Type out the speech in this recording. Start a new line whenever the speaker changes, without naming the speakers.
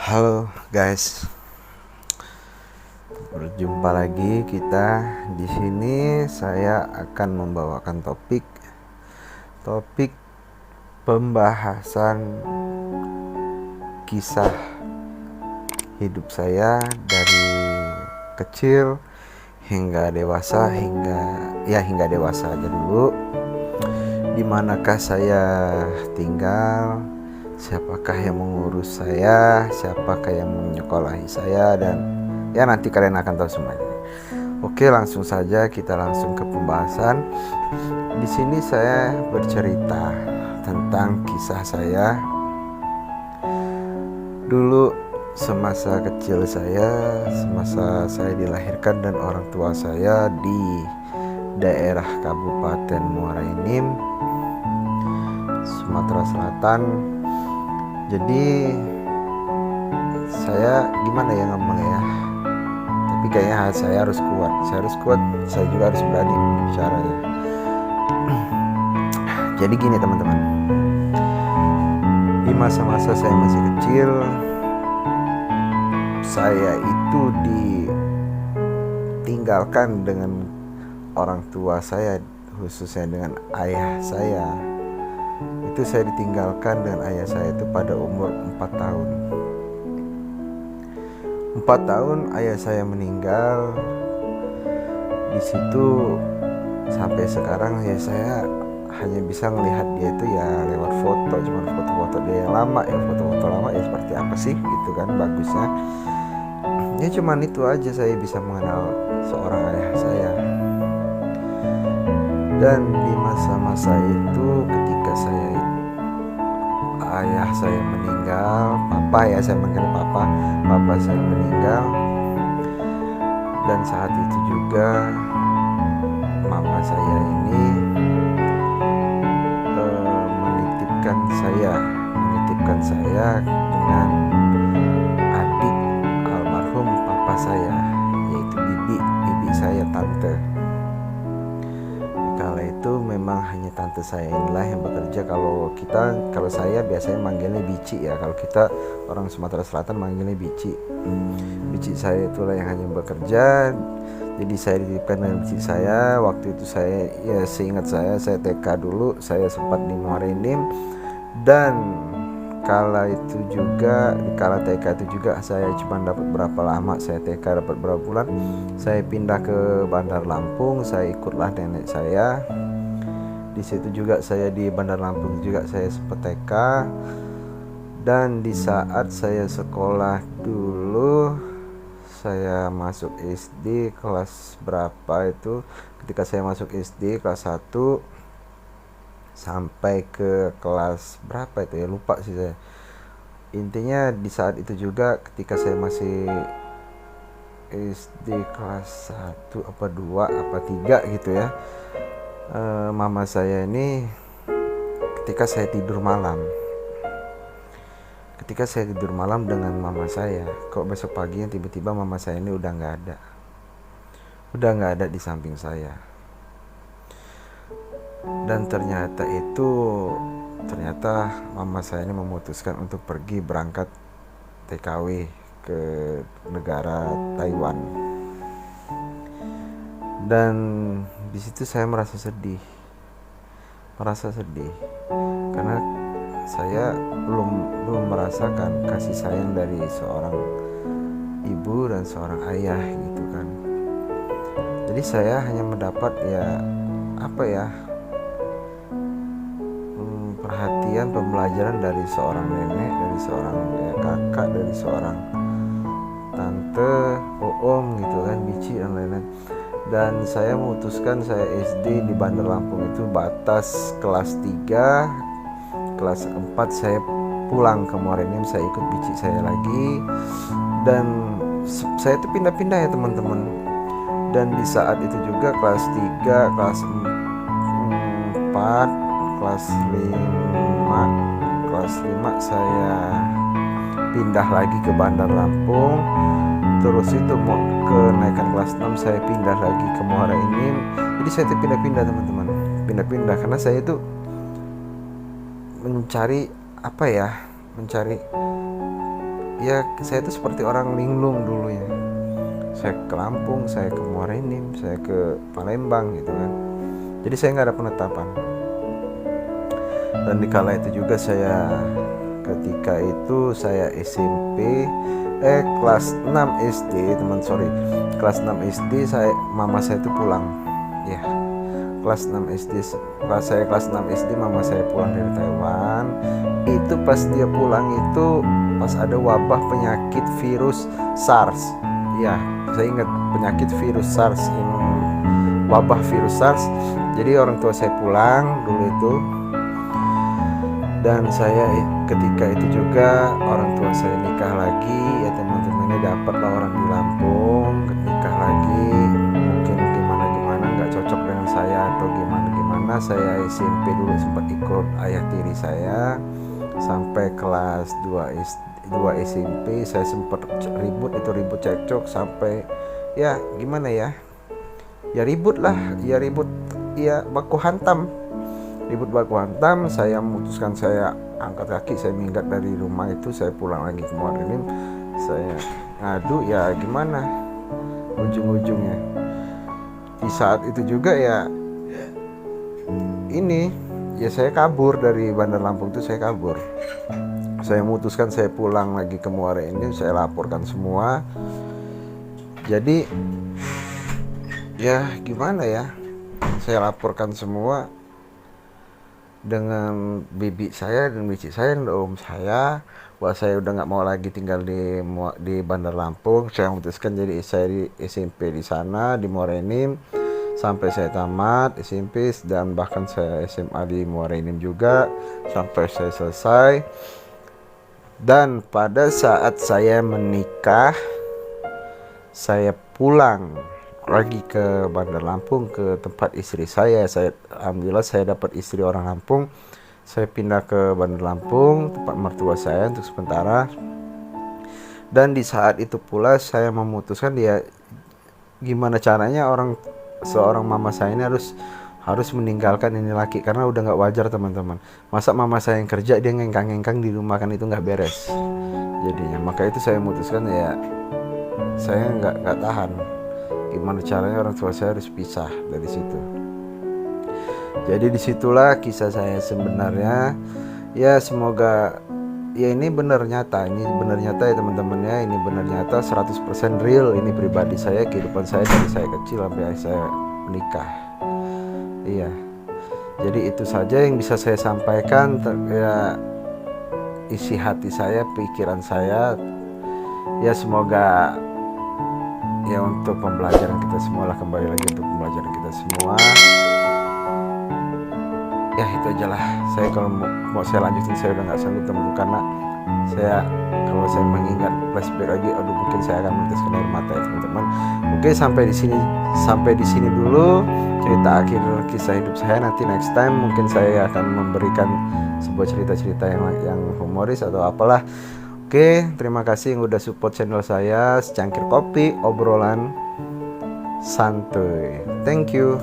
Halo guys, berjumpa lagi kita di sini. Saya akan membawakan topik pembahasan kisah hidup saya dari kecil hingga dewasa hingga dewasa aja dulu. Di manakah saya tinggal? Siapakah yang mengurus saya? Siapakah yang menyekolahi saya? Dan ya nanti kalian akan tahu semuanya. Oke, langsung saja kita langsung ke pembahasan. Di sini saya bercerita tentang kisah saya dulu semasa kecil saya, semasa saya dilahirkan dan orang tua saya di daerah Kabupaten Muara Enim, Sumatera Selatan. Jadi saya gimana ya ngomongnya ya, tapi kayaknya saya harus kuat, saya juga harus berani bicaranya. Jadi gini teman-teman, di masa-masa saya masih kecil, saya itu ditinggalkan dengan orang tua saya, khususnya dengan ayah saya. Itu saya ditinggalkan dengan ayah saya itu pada umur 4 tahun. 4 tahun ayah saya meninggal. Di situ sampai sekarang ya saya hanya bisa melihat dia itu ya lewat foto, cuma foto-foto dia yang lama ya, foto-foto lama ya seperti apa sih gitu kan bagusnya. Ya cuman itu aja saya bisa mengenal seorang ayah saya. Dan di masa-masa itu ketika ayah saya meninggal, saya manggil papa saya meninggal. Dan saat itu juga mama saya ini menitipkan saya dengan adik almarhum papa saya, yaitu bibi saya, tante. Kala itu memang hanya tante saya inilah yang bekerja. Kalau saya biasanya manggilnya bici ya. Kalau kita orang Sumatera Selatan manggilnya bici. Bici saya itulah yang hanya bekerja. Jadi saya dititipkan dengan bici saya. Waktu itu saya seingat saya TK dulu. Saya sempat di Muara Enim. Dan kala TK itu juga saya cuma dapat berapa lama, saya TK dapat berapa bulan, saya pindah ke Bandar Lampung. Saya ikutlah nenek saya. Di situ juga saya di Bandar Lampung juga saya sempat TK. Dan di saat saya sekolah dulu, saya masuk SD kelas berapa itu, ketika saya masuk SD kelas 1 sampai ke kelas berapa itu ya, lupa sih saya. Intinya di saat itu juga ketika saya masih SD kelas 1 apa 2 apa 3 gitu ya, mama saya ini ketika saya tidur malam dengan mama saya, kok besok pagi tiba-tiba mama saya ini udah nggak ada di samping saya. Dan ternyata mama saya ini memutuskan untuk berangkat TKW ke negara Taiwan. Dan di situ saya merasa sedih karena saya belum merasakan kasih sayang dari seorang ibu dan seorang ayah gitu kan. Jadi saya hanya mendapat perhatian, pembelajaran dari seorang nenek, dari seorang kakak, dari seorang tante, om gitu kan, bici dan lain-lain. Dan saya memutuskan saya SD di Bandar Lampung itu batas kelas 3, kelas 4 saya pulang ke Muara Enim, saya ikut bici saya lagi. Dan saya itu pindah-pindah ya teman-teman. Dan di saat itu juga kelas 3, kelas 4, kelas 5 saya pindah lagi ke Bandar Lampung. Terus itu mau kenaikan kelas 6 saya pindah lagi ke Muara Enim. Jadi saya pindah-pindah teman-teman, karena saya itu mencari ya saya itu seperti orang linglung dulunya. Saya ke Lampung, saya ke Muara Enim, saya ke Palembang gitu kan. Jadi saya nggak ada penetapan. Dan di kala itu juga ketika itu saya SMP, kelas 6 SD kelas 6 SD mama saya itu pulang. Ya, kelas 6 SD, kelas 6 SD mama saya pulang dari Taiwan. Itu pas dia pulang itu pas ada wabah penyakit virus SARS. Ya, saya ingat penyakit virus SARS, wabah virus SARS. Jadi orang tua saya pulang dulu itu, dan saya ketika itu juga orang tua saya nikah lagi. Ya teman-temannya dapatlah orang di Lampung, nikah lagi, mungkin gimana nggak cocok dengan saya atau gimana. Saya SMP dulu sempat ikut ayah tiri saya sampai kelas 2 SMP. Saya sempat ribut cekcok sampai ya gimana ya ribut baku hantam. Saya memutuskan, saya angkat kaki, saya minggat dari rumah itu, saya pulang lagi ke Muara Enim. Saya ngadu, ya gimana ujung-ujungnya di saat itu juga saya kabur dari Bandar Lampung itu. Saya memutuskan saya pulang lagi ke Muara Enim. Saya laporkan semua. Jadi ya gimana ya, saya laporkan semua dengan bibi saya dan bicik saya dan om saya bahwa saya udah nggak mau lagi tinggal di Bandar Lampung. Saya memutuskan jadi saya di SMP di sana di Muara Enim sampai saya tamat SMP, dan bahkan saya SMA di Muara Enim juga sampai saya selesai. Dan pada saat saya menikah, saya pulang lagi ke Bandar Lampung ke tempat istri saya. Alhamdulillah saya dapat istri orang Lampung. Saya pindah ke Bandar Lampung, tempat mertua saya untuk sementara. Dan di saat itu pula saya memutuskan gimana caranya seorang mama saya ini harus meninggalkan ini laki, karena udah nggak wajar teman-teman. Masa mama saya yang kerja dia ngengkang-ngengkang di rumah, kan itu nggak beres. Jadinya maka itu saya memutuskan saya nggak tahan. Gimana caranya orang tua saya harus pisah dari situ. Jadi disitulah kisah saya sebenarnya. Ya semoga ini benar nyata ya teman-teman ya. Ini benar nyata 100% real. Ini pribadi saya, kehidupan saya dari saya kecil sampai saya menikah. Iya. Jadi itu saja yang bisa saya sampaikan, isi hati saya, pikiran saya. Ya semoga untuk pembelajaran kita semua lah, kembali lagi untuk pembelajaran kita semua. Ya itu aja lah. Saya kalau mau saya lanjutin saya udah nggak sanggup teman-teman, karena kalau saya mengingat flashback lagi, mungkin saya akan meneteskan air mata ya teman-teman. Oke, sampai di sini dulu cerita akhir kisah hidup saya. Nanti next time mungkin saya akan memberikan sebuah cerita-cerita yang humoris atau apalah. Oke, terima kasih yang udah support channel saya, Secangkir Kopi, obrolan santuy. Thank you.